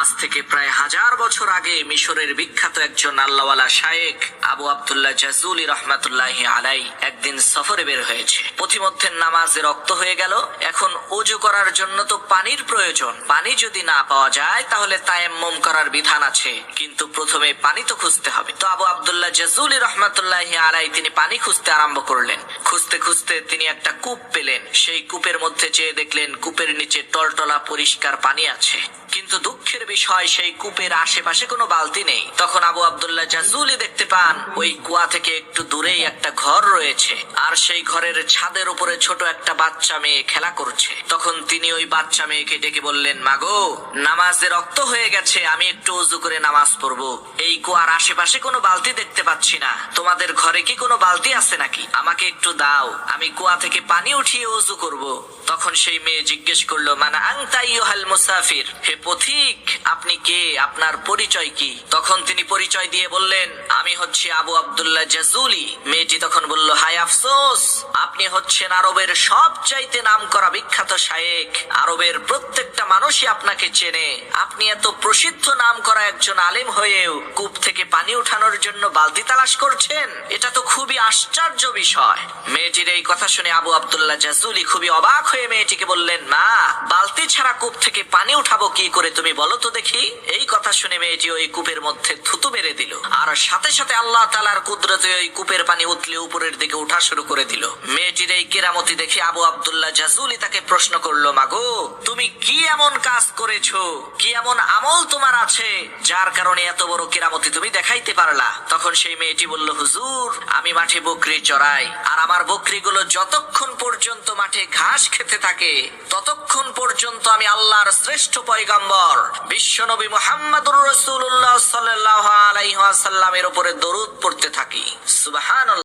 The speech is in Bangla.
আজ থেকে প্রায় 1000 বছর আগে মিশরের বিখ্যাত একজন আল্লাহওয়ালা শায়েখ আবু আব্দুল্লাহ জাযুলি রাহমাতুল্লাহি আলাইহি একদিন সফরে বের হয়েছে। পথিমধ্যে নামাজে রক্ত হয়ে গেল। এখন ওযু করার জন্য তো পানির প্রয়োজন। পানি যদি না পাওয়া যায় তাহলে তায়াম্মুম করার বিধান আছে, কিন্তু প্রথমে পানি তো খুঁজতে হবে। তো আবু আব্দুল্লাহ জাযুলি রাহমাতুল্লাহি আলাইহি তিনি পানি খুঁজতে আরম্ভ করলেন। খুঁজতে খুঁজতে তিনি একটা কূপ পেলেন। সেই কূপের মধ্যে চেয়ে দেখলেন কূপের নিচে টলটলা পরিষ্কার পানি আছে, কিন্তু দুঃখের বিষয় সেই কূপের আশেপাশে কোনো বালতি নেই। তখন আবু আব্দুল্লাহ জাযুলি দেখতে পান ওই কুয়া থেকে একটু দূরেই একটা ঘর রয়েছে, আর সেই ঘরের ছাদের উপরে ছোট একটা বাচ্চা মেয়ে খেলা করছে। তখন তিনি ওই বাচ্চা মেয়েকে ডেকে বললেন, মাগো, নামাজে রক্ত হয়ে গেছে, আমি একটু ওযু করে নামাজ পড়বো। এই কুয়ার আশেপাশে কোনো বালতি দেখতে পাচ্ছি না, তোমাদের ঘরে কি কোনো বালতি আছে নাকি? আমাকে একটু দাও, আমি কুয়া থেকে পানি উঠিয়ে ওযু করব। তখন সেই মেয়ে জিজ্ঞেস করলো, মানা আনতা আইয়ুহাল মুসাফির, হে পথিক, আপনি কে, আপনার পরিচয় কি? তখন তিনি পরিচয় দিয়ে বললেন, আমি হচ্ছি আবু আব্দুল্লাহ জাযুলি। মেয়েটি তখন বলল, হায় আফসোস, আপনি হচ্ছেন আরবের সবচাইতে নামকরা বিখ্যাত শায়েখ। আরবের প্রত্যেকটা মানুষই আপনাকে চেনে। আপনি এত প্রসিদ্ধ নামকরা একজন আলেম হয়েও কূপ থেকে পানি উঠানোর জন্য বালতি তালাশ করছেন, এটা তো খুবই আশ্চর্য বিষয়। মেয়েটির এই কথা শুনে আবু আব্দুল্লাহ জাযুলি খুবই অবাক হয়ে মেয়েটিকে বললেন, না, বালতি ছাড়া কূপ থেকে পানি উঠাবো কি করে, তুমি বলো তো দেখি। এই কথা শুনে মেয়েটি ওই কূপের মধ্যে থুতু মেরে দিল, আর সাথে সাথে আল্লাহ তাআলার কুদরতে ওই কূপের পানি উতলে উপরের দিকে উঠা শুরু করে দিল। মেয়েটির এই কেরামতি দেখে আবু আব্দুল্লাহ জাযুলি তাকে প্রশ্ন করলো, মাগো, তুমি কি এমন কাজ করেছো, কি এমন আমল তোমার আছে যার কারণে এত বড় কেরামতি তুমি দেখাইতে পারলা? তখন সেই মেয়েটি বলল, হুজুর, আমি মাঠে বকরি চড়াই, আর আমার বকরিগুলো যতক্ষণ পর্যন্ত মাঠে ঘাস খেতে থাকে ততক্ষণ পর্যন্ত আমি আল্লাহর শ্রেষ্ঠ পয়গম্বর বিশ্বনবী মুহাম্মদুর রাসূলুল্লাহ সাল্লাল্লাহু আলাইহি ওয়াসাল্লামের উপরে দরুদ পড়তে থাকি। সুবহানাল্লাহ।